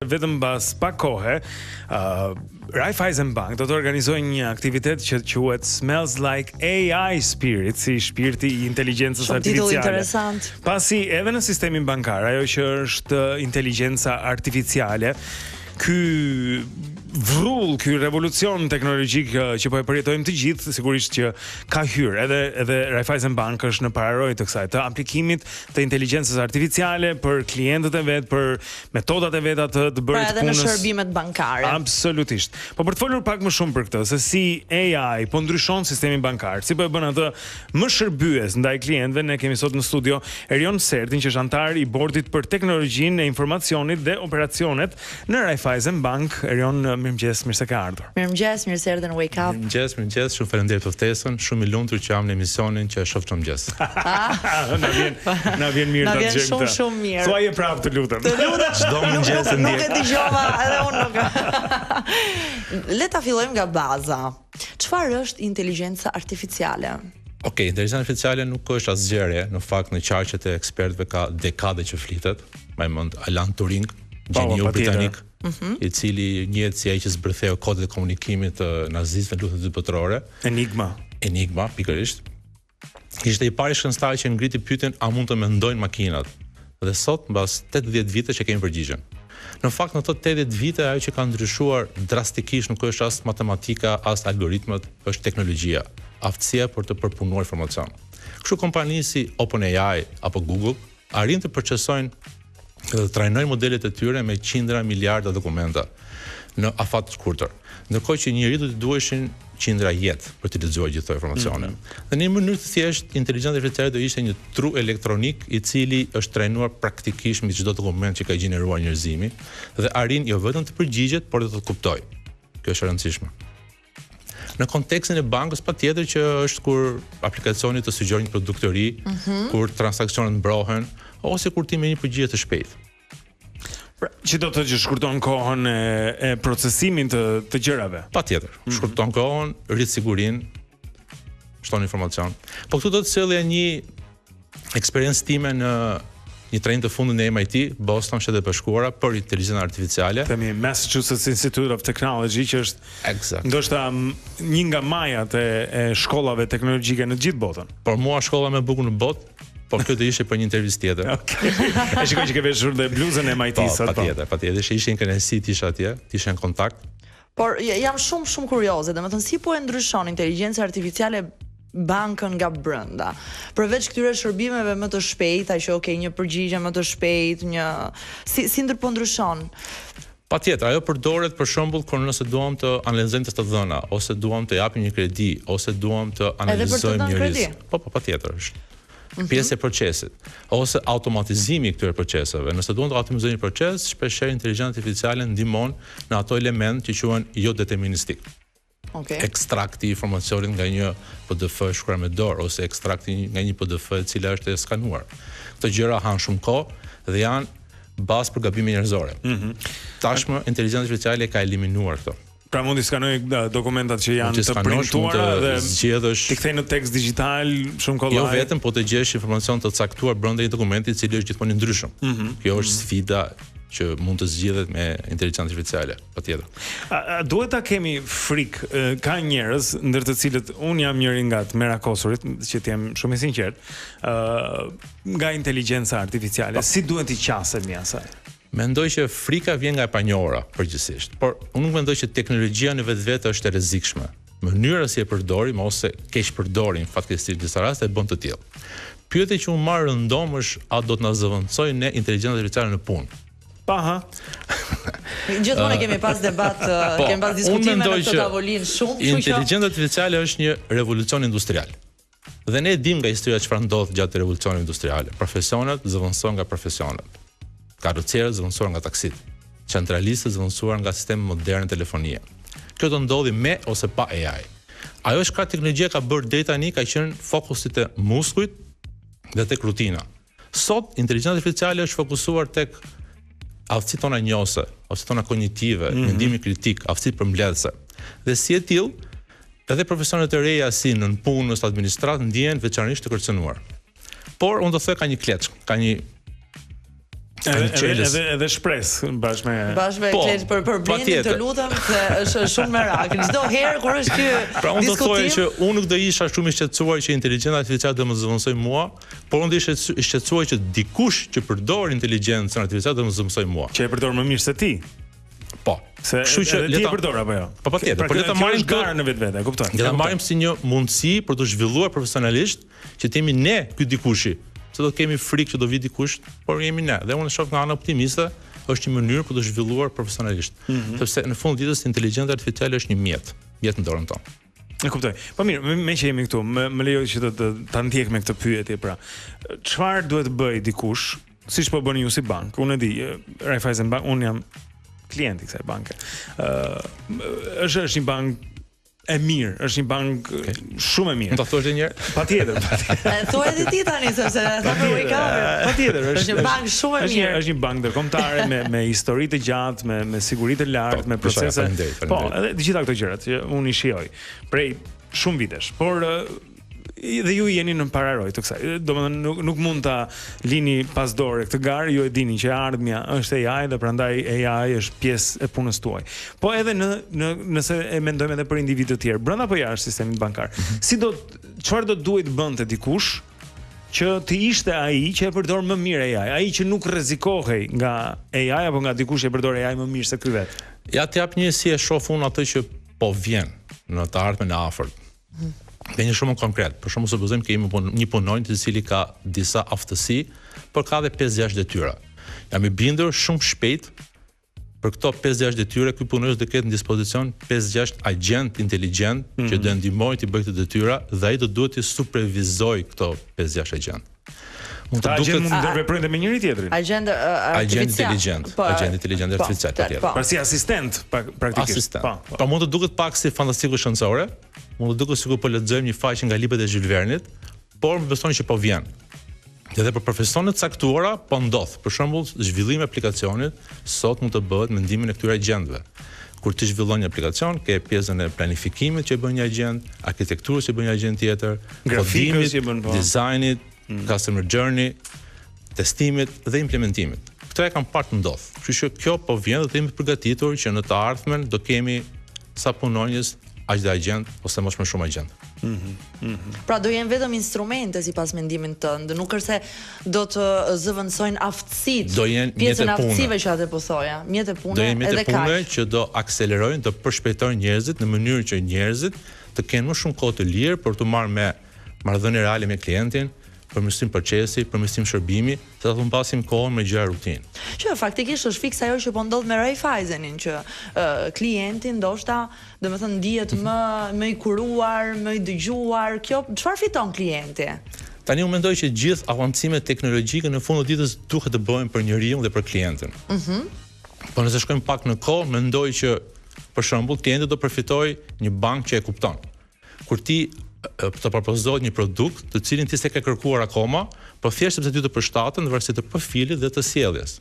vetëm pas pak kohe, Raiffeisen Bank do të organizojë një aktivitet që quhet Smells Like AI Spirit, si shpirti i inteligjencës artificiale. Interesant. Pasi edhe në sistemin bankar, ajo që është inteligjenca artificiale, ky revolucion teknologjik që po e përjetojmë të gjithë, sigurisht që ka hyrë edhe Raiffeisen Bank është në pararojë të kësaj, të aplikimit të inteligjencës artificiale për klientët e vet, për metodat e veta të bërit punës. Pra edhe në shërbimet bankare. Absolutisht. Po për të folur pak më shumë për këtë, se si AI po ndryshon sistemin bankar, si po e bën atë më shërbyes ndaj klientëve, ne kemi sot në studio Erion Serdin, që është antar i bordit për teknologjinë e informacionit dhe operacionet në Raiffeisen Bank. Erion, mirëmëngjes, mirë se ke ardhur. Mirëmëngjes, mirë se erdhe në Wake Up. Mirëmëngjes, shumë faleminderit për ftesën, shumë i lumtur që jam në emisionin që shoh çmëngjes. Na vjen mirë ta dëgjojmë. Shumë mirë. Thuaje prapë, të lutem. Çdo mëngjes e Nuk e dëgjova, edhe unë nuk. Le ta fillojmë nga baza. Çfarë është inteligjenca artificiale? Okej, inteligjenca artificiale nuk është asgjëre, në fakt në qarqet e ekspertëve ka dekade që flitet. Më mend Alan Turing, gjeniu britanik, i cili njihet si ai që zbërtheu kodet e komunikimit të nazistëve në luftën e dytë botërore. Enigma, pikërisht. Ishte i pari shkencëtar që ngriti pyetjen a mund të mendojnë makinat. Dhe sot, mbas 80 vite që kemi përgjigjen. Në fakt, në këto 80 vite ajo që ka ndryshuar drastikisht nuk është as matematika, as algoritmat, është teknologjia, aftësia për të përpunuar informacion. Kështu kompani si OpenAI apo Google arrin të procesojnë dhe të trajnojnë modelet e tyre me qindra miliarda dokumenta në afat të shkurtër. Ndërkohë që njeriu do të duheshin qindra jetë për të lexuar gjithë këto informacione. Dhe në një mënyrë të thjeshtë, inteligjenca artificiale do ishte një tru elektronik i cili është trajnuar praktikisht mbi çdo dokument që ka gjeneruar njerëzimi dhe arrin jo vetëm të përgjigjet, por edhe të kuptojë. Kjo është e rëndësishme. Në kontekstin e bankës patjetër që është kur aplikacioni të sugjerojë një produkt të ri, kur transaksionet mbrohen ose kur ti me një përgjigje të shpejtë. Që do të që shkurton kohën e procesimin të gjërave. Patjetër, shkurton kohën, rrit sigurinë, shton informacion. Po këtu do të sjellja një eksperiencë time në një trajnim të fundit në MIT, Boston, Shtetet e Bashkuara, për inteligjencën artificiale. Themi Massachusetts Institute of Technology, që është ndoshta një nga majat e shkollave teknologjike në gjithë botën. Por mua shkolla më e bukur në botë, por kjo do ishte për një intervistë tjetër. Okej. E shikoj që ke veshur dhe bluzën e MIT-s atë. Patjetër, ishin kënaqësi të isha atje, të isha në kontakt. Por jam shumë kurioze, domethënë si po e ndryshon inteligjenca artificiale bankën nga brenda. Përveç këtyre shërbimeve më të shpejta, që një përgjigje më të shpejtë, si ndërpo ndryshon? Patjetër, ajo përdoret për shembull kur nëse duam të analizojmë të dhëna, ose duam të japim një kredi, ose duam të analizojmë një risk. Po, patjetër është. Pjesë e procesit, ose automatizimi i këtyre proceseve. Nëse duam të automatizojmë një proces, shpeshherë inteligjenca artificiale ndihmon në ato element që quhen jo deterministik. Ekstrakti informacionit nga një PDF e shkruar me dorë ose ekstrakti nga një PDF e cila është e skanuar. Këto gjëra han shumë kohë dhe janë bazë për gabime njerëzore. Tashmë inteligjenca artificiale ka eliminuar këto. Pra mund të skanoj dokumentat që janë të printuara dhe t'i kthej në tekst digital shumë kollaj. Jo vetëm, po të gjesh informacion të caktuar brenda një dokumenti i cili është gjithmonë i ndryshëm. Kjo është sfida që mund të zgjidhet me inteligjencën artificiale, patjetër. Duhet ta kemi frikë, ka njerëz ndër të cilët un jam njëri nga të merakosurit, që të jem shumë i sinqert, nga inteligjenca artificiale. Si duhet t'i qasemi asaj? Mendoj që frika vjen nga e panjohura përgjithsisht, por unë nuk mendoj që teknologjia në vetvete është e rrezikshme. Mënyra si e përdorim ose keq përdorim fatkeqësisht në disa raste e bën të tillë. Pyetja që unë marr rëndom është a do të na zëvendësojë ne inteligjencën artificiale në punë. Paha. Gjithmonë kemi pas debat, kemi pas diskutime në këtë tavolinë shumë, inteligjenca artificiale është një revolucion industrial. Dhe ne dim nga historia çfarë ndodh gjatë revolucionit industrial. Profesionet zëvendësohen nga profesionet. Karrocerët zëvendësuar nga taksit, centralistët zëvendësuar nga sistemi modern telefonie. Kjo do ndodhi me ose pa AI. Ajo që teknologjia ka bërë deri tani ka qenë fokusi te muskujt dhe tek rutina. Sot inteligjenca artificiale është fokusuar tek aftësitë tona njohëse, aftësitë tona kognitive, mendimi kritik, aftësitë përmbledhëse. Dhe si e tillë, edhe profesionet e reja si në punë, në administratë ndjehen veçanërisht të kërcënuar. Por unë do të thoj ka një kleç, ka një Edhe shpresë bashkë me Klet për Blendin, të lutem, se është shumë merak. Çdo herë kur është ky pra unë do të thojë diskutim, që unë nuk do isha shumë i shqetësuar që inteligjenca artificiale do më zëvendësoj mua, por unë do isha i shqetësuar që dikush që përdor inteligjencën artificiale do më zëvendësoj mua. që e përdor më mirë se ti. Po. Se ti e përdor apo jo? Po patjetër, por le ta marrim garë në vetvete, e kuptoj. Le ta marrim si një mundësi për të zhvilluar profesionalisht që të jemi ne ky dikushi. Se do të kemi frikë që do vi dikush, por jemi ne. Dhe unë shoh nga ana optimiste, është një mënyrë për të zhvilluar profesionalisht. Sepse në fund ditës inteligjenca artificiale është një mjet në dorën tonë. E kuptoj. Po mirë, me që jemi këtu, më lejoj që ta ndjek me këtë pyetje pra. Çfarë duhet bëj dikush, siç po bëni ju si bank? Unë e di, Raiffeisen Bank, unë jam klient i kësaj banke. Është një bank e mirë, është një bank shumë e mirë. Mund ta thosh edhe një herë? Patjetër. thuaj edhe ti tani sepse tha për recovery. Patjetër, është një bank shumë e mirë. Është një bank ndërkombëtare me histori të gjatë, me siguri të lartë, me procese. Po, edhe të gjitha këto gjërat që unë i shijoj prej shumë vitesh. Por dhe ju jeni në pararoj të kësaj. Domethënë nuk mund ta lini pas dore këtë garë, ju e dini që ardhmja është AI dhe prandaj AI është pjesë e punës tuaj. Po edhe nëse e mendojmë edhe për individë të tjerë, brenda apo jashtë sistemit bankar. Çfarë do duhet bënte dikush që të ishte ai që e përdor më mirë AI, ai që nuk rrezikohej nga AI apo nga dikush që e përdor AI më mirë se ky vet. Ja t'jap një si e shoh unë atë që po vjen në të ardhmen e afërt. Dhe një shumë konkret, për shumë supozojmë kemi një punonjë i cili ka disa aftësi, por ka edhe 5-6 detyra. Jam i bindur shumë shpejt për këto 5-6 detyra, ky punonjës do ketë në dispozicion 5-6 agent inteligjent që do ndihmojnë të bëjë këto detyra dhe ai do duhet të supervizoj këto 5-6 agent. Mund të ndërveprojnë me njëri tjetrin. Agent inteligjent, agent inteligjent artificial. Pra si asistent praktikisht. Po mund të duket pak si fantastikë shëncore, mund të duket sikur po lexojmë një faqe nga librat e Jules Verne-it, por më besoni që po vjen. Edhe për profesione të caktuara po ndodh. Për shembull, zhvillimi i aplikacionit sot mund të bëhet me ndihmën e këtyre agjentëve. Kur ti zhvillon një aplikacion, ke pjesën e planifikimit që e bën një agent, arkitekturës që e bën një agent tjetër, grafikës që bën dizajnit, customer journey, testimit dhe implementimit. Këto e kanë parë të ndodh. Kështu që kjo po vjen dhe të jemi të përgatitur që në të ardhmen do kemi sa punonjës aq dhe agent ose më shumë agent. Pra do jenë vetëm instrumente sipas mendimit tënd, nuk është se do të zëvendësojnë aftësitë. Do jenë mjete pune. Aftësive që atë po thoja, mjete pune do jenë edhe mjete pune që do akselerojnë, do përshpejtojnë njerëzit në mënyrë që njerëzit të kenë më shumë kohë të lirë për të marrë me marrëdhënie reale me klientin, përmirësim procesi, përmirësim shërbimi, se ta humbim kohën me gjëra rutinë. Që faktikisht është fiksa ajo që po ndodh me Raiffeisenin, që klienti ndoshta, domethënë ndihet më i kuruar, më i dëgjuar. Kjo çfarë fiton klienti? Tani unë mendoj që gjithë avancimet teknologjike në fund të ditës duhet të bëhen për njeriu dhe për klientin. Po nëse shkojmë pak në kohë, mendoj që për shembull klienti do përfitojë një bankë që e kupton. Kur ti të propozohet një produkt të cilin ti s'e ke kërkuar akoma, por thjesht sepse ty të përshtaten në varësi të profilit dhe të sjelljes.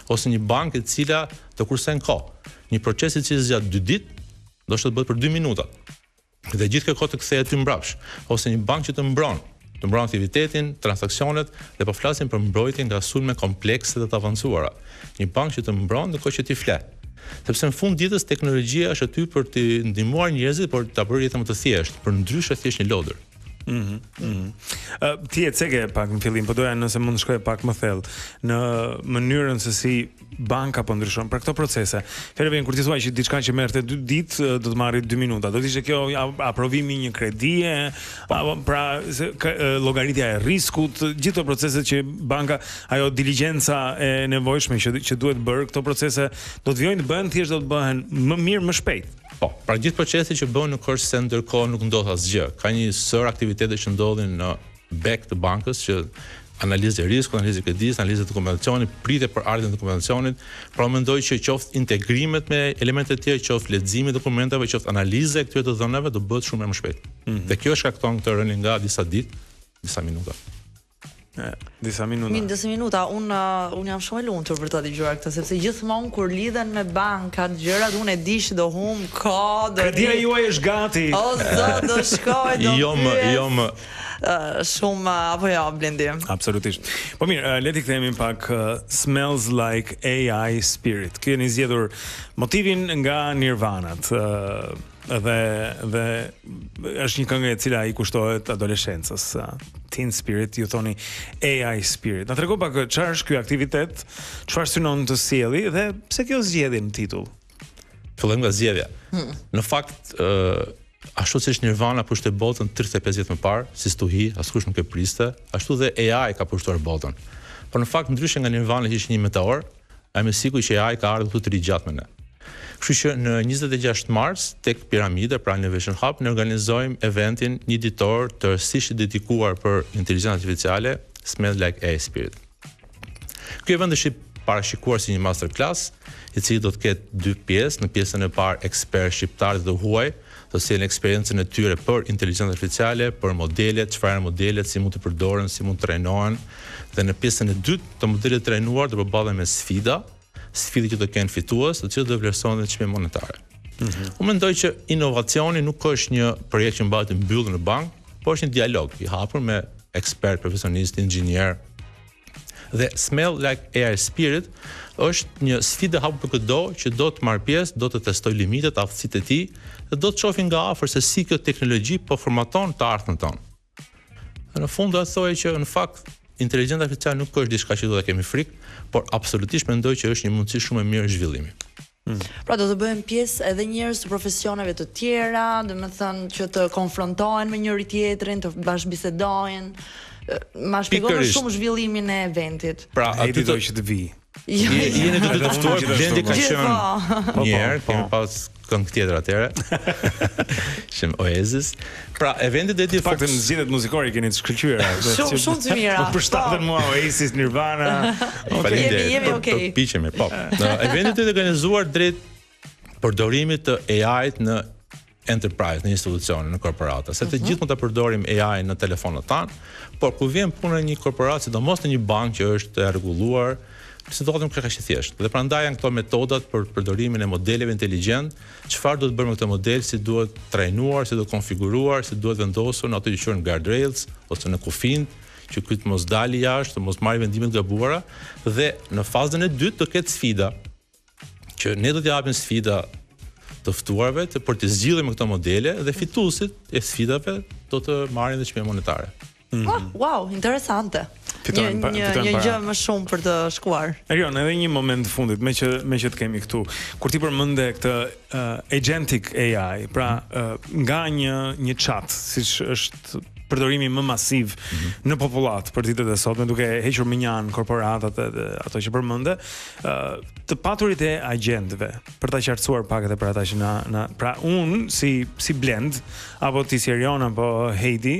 Ose një bankë e cila të kursen kohë. Një proces i cili zgjat 2 ditë, do të bëhet për 2 minuta. Dhe gjithë kjo kohë të kthehet ty mbrapsht. Ose një bankë që të mbron aktivitetin, transaksionet dhe po flasim për mbrojtje nga sulme komplekse dhe të avancuara. Një bankë që të mbron ndërkohë që ti fle. Sepse në fund ditës teknologjia është aty për të ndihmuar njerëzit, por ta bërë jetën më të thjeshtë, për ndryshe thjesht një lodër. Ti e ceke pak në fillim, po doja nëse mund të shkoj pak më thellë në mënyrën se si banka po ndryshon për këto procese. Fjalë vjen kur ti thua që diçka që merrte 2 ditë do të marrë 2 minuta. Do të ishte kjo aprovimi i një kredie, pra llogaritja e riskut, gjithë ato procese që banka, ajo diligjenca e nevojshme që duhet bërë, këto procese do të vijnë të bëhen thjesht do të bëhen më mirë, më shpejt. Po, pra gjithë procesi që bëhen në call center ndërkohë nuk ndodh asgjë. Ka një sër aktivitete që ndodhin në back të bankës që analizë e riskut, analizë e kredit, analizë e dokumentacionit, pritje për ardhmën e dokumentacionit, pra mendoj që qoftë integrimet me elemente të tjera, qoftë leximi i dokumentave, qoftë analiza e këtyre të dhënave do bëhet shumë më shpejt. Dhe kjo shkakton këtë rënje nga disa ditë, disa minuta. Disa minuta. Disa minuta. Unë jam shumë e lumtur për ta dëgjuar këtë, sepse gjithmonë kur lidhen me bankat, gjërat unë e di që do hum kod. Kredia juaj është gati. O zot, do shkoj, do. Jo më shumë apo jo, Blendi. Absolutisht. Po mirë, le të kthehemi pak Smells Like AI Spirit. Ky keni zgjedhur motivin nga Nirvanat. Dhe është një këngë e cila I kushtohet adoleshencës. Teen Spirit, ju thoni AI Spirit. Na trego pak çfarë është ky aktivitet, çfarë synon të sjelli dhe pse kjo zgjedhje në titull? Fillojmë nga zgjedhja. Në fakt, ashtu siç Nirvana pushte botën 35 vjet më parë, si stuhi, askush nuk e priste, ashtu dhe AI ka pushtuar botën. Por në fakt ndryshe nga Nirvana që ishte një meteor, ai më sigurisht që AI ka ardhur të rigjatë me ne. Kështu që në 26 mars tek Piramide, pra Innovation Hub, ne organizojmë eventin një ditor të rëndësishëm dedikuar për inteligjencën artificiale, Smells Like AI Spirit. Ky event është parashikuar si një masterclass, I cili do të ketë 2 pjesë. Në pjesën e parë ekspertë shqiptarë dhe huaj do të sjellin eksperiencën e tyre për inteligjencën artificiale, për modelet, çfarë janë modelet, si mund të përdoren, si mund të trajnohen. Dhe në pjesën e dytë, të modelet e trajnuar do përballen me sfida që do kenë fitues, të cilët do vlerësohen dhe çmime monetare. Unë mendoj që inovacioni nuk është një projekt që mbahet I mbyllur në bankë, por është një dialog I hapur me ekspert, profesionist, inxhinier. Dhe Smell Like AI Spirit është një sfidë hapur për çdo që do të marr pjesë, do të testojë limitet, aftësitë e tij dhe do të shohë nga afër se si kjo teknologji po formaton të ardhmen tonë. Në fund do të thojë që në fakt inteligjenca artificiale nuk është diçka që do ta kemi frikë, por absolutisht mendoj që është një mundësi shumë e mirë zhvillimi. Pra do të bëhen pjesë edhe njerëz të profesioneve të tjera, domethënë që të konfrontohen me njëri tjetrin, të bashkëbisedojnë. Ma shpjegon shumë zhvillimin e eventit. Pra, aty do që të vi. Jeni të ftuar, Blendi ka qenë një herë, kemi pas këngë tjetër atëherë. Shem Oasis. Pra, eventi do të jetë faktën zgjedhjet muzikore keni të shkëlqyera. Shumë të mira. Po përshtaten mua Oasis, Nirvana. Jemi okay. Piqemi, po. Eventi do të organizuar drejt përdorimit të AI-t në enterprise, në institucione, në korporata. Se të gjithë mund ta përdorim AI në telefonat tanë, por kur vjen puna në një korporatë, sidomos në një bankë që është e rregulluar, situata nuk është kaq e thjeshtë. Dhe prandaj janë këto metodat për përdorimin e modeleve inteligjent, çfarë duhet bërë me këtë model, si duhet trajnuar, si duhet konfiguruar, si duhet vendosur në ato që quhen guardrails ose në kufin, që ky të mos dalë jashtë, të mos marrë vendime të gabuara, dhe në fazën e dytë do ketë sfida, që ne do t'i japim sfida të ftuarve për të zgjidhur me këto modele dhe fituesit e sfidave do të marrin dhe çmime monetare. Wow, interesante. Një gjë më shumë për të shkuar. Erion, edhe një moment fundit, me që të kemi këtu. Kur ti përmende këtë agentic AI, pra nga një chat, siç është përdorimi më masiv në popullat për ditët e sotme, duke hequr minjan korporatat edhe ato që përmende, të paturit e agjentëve, për ta qartësuar pak edhe për ata që pra unë si Blend apo ti si Erion apo Heidi,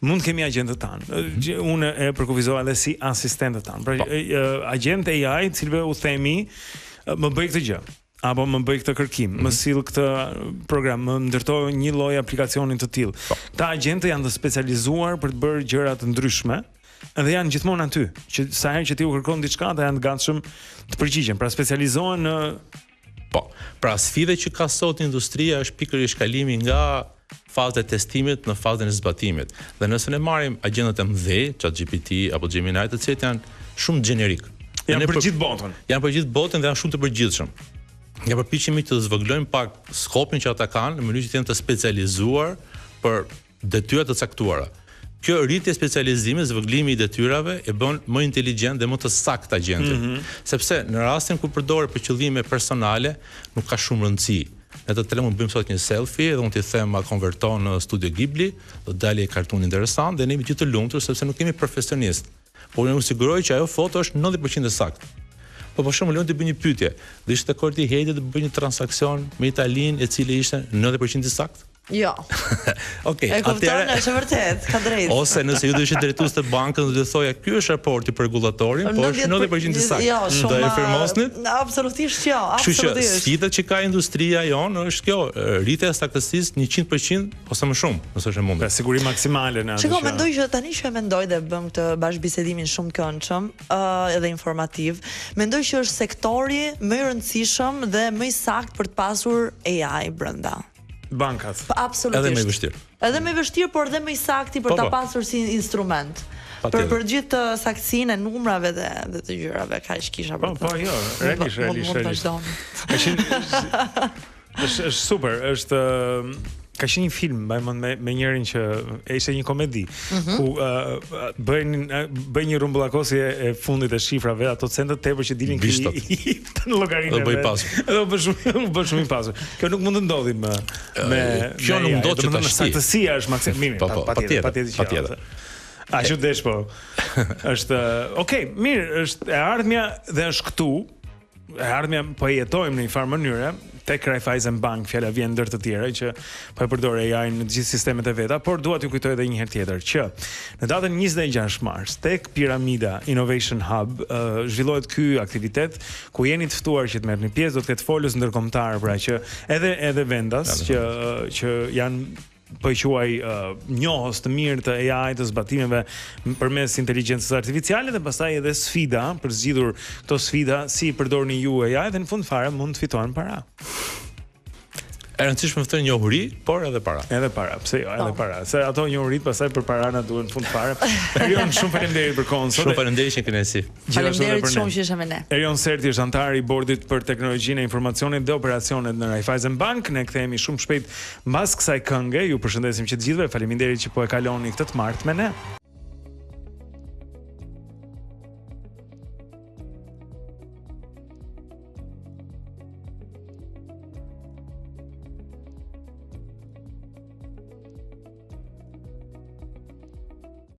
mund kemi agjentët tanë. Unë e përkufizoj edhe si asistentët tanë. Pra agent AI, cilëve u themi më bëj këtë gjë. Apo më bëj këtë kërkim, më sill këtë program, më ndërtoj një lloj aplikacioni të tillë. Ta agjentë janë të specializuar për të bërë gjëra të ndryshme dhe janë gjithmonë aty, që sa herë që ti u kërkon diçka, ata janë të gatshëm të përgjigjen. Pra specializohen në pra sfida që ka sot industria është pikërisht kalimi nga faza e testimit në fazën e zbatimit. Dhe nëse ne marrim agjentët e mëdhenj, ChatGPT apo Gemini, të cilët janë shumë gjenerik. Janë për gjithë botën. Janë për gjithë botën dhe janë shumë të përgjithshëm. Ja përpiqemi të zvogëlojmë pak skopin që ata kanë në mënyrë që të jenë të specializuar për detyra të caktuara. Kjo rritje specializimi, zvogëlimi I detyrave e bën më inteligjent dhe më të saktë agjentin. Sepse në rastin kur përdoret për qëllime personale, nuk ka shumë rëndësi. Ne të tre mund bëjmë sot një selfie dhe unë t'i them a konverton në Studio Ghibli, do të dalë një kartun interesant dhe ne jemi gjithë të lumtur sepse nuk kemi profesionist. Por unë siguroj që ajo foto është 90% e saktë. Po për shembull, të bëj një pyetje. Do ishte dakord I Heidi të bëj një transaksion me Italinë e cili ishte 90% I saktë? Jo. Okej, E kupton, është vërtet, ka drejtë. Ose nëse ju do ishit drejtues të bankës, do të thoja ky është raporti për rregullatorin, po është 90% i saktë. Jo, shumë. Do e firmosnit? Absolutisht jo, Kështu që absolutisht. sfidat që ka industria jonë është kjo, rritja e saktësisë 100% ose më shumë, nëse është e mundur. Pra siguri maksimale në atë. Shiko, mendoj që tani që e mendoj dhe bëm këtë bashkëbisedimin shumë të këndshëm, edhe informativ, mendoj që është sektori më i rëndësishëm dhe më i saktë për të pasur AI brenda. Bankat. Absolutisht. Edhe më i vështirë. Edhe më i vështirë, por dhe më i saktë për ta pasur si instrument. Për gjithë saktësinë e numrave dhe të gjërave kaq kisha për të. Po, jo, realisht. Është super, është ka qenë një film me njërin që ishte një komedi ku bëjnë një rumbullakosi e fundit e shifrave, ato centët tepër që dilin në llogarinë. Do bëj pasur. Edhe u bë shumë i pasur. Kjo nuk mund të ndodhi me kjo nuk ndodh që tash. Saktësia është maksimumi, patjetër. A që desh po. Është, okay, mirë, është e ardhmja dhe është këtu. E ardhmja po e jetojmë në një farë mënyrë. Tek Raiffeisen Bank fjala vjen ndër të tjera që po e përdor AI në të gjithë sistemet e veta, por dua t'ju kujtoj edhe një herë tjetër që në datën 26 mars tek Piramida Innovation Hub zhvillohet ky aktivitet ku jeni të ftuar që të merrni pjesë, do të ketë folës ndërkombëtar, pra që edhe vendas që janë po i quaj njohës të mirë të AI të zbatimeve përmes inteligjencës artificiale dhe pastaj edhe sfida për zgjidhur këto sfida si i përdorni ju AI dhe në fund fare mund të fitohen para. E rëndësishme të njohuri, por edhe para. Edhe para, pse jo, edhe para. Se ato njohurit pastaj për para na duhen në fund fare. Erion, shumë faleminderit për kohën sot. Shumë faleminderit që kënaqësi. Faleminderit shumë që ishe me ne. Erion Serti është antar i bordit për teknologjinë e informacionit dhe operacionet në Raiffeisen Bank. Ne kthehemi shumë shpejt mbas kësaj kënge. Ju përshëndesim që të gjithëve. Faleminderit që po e kaloni këtë të martë me ne.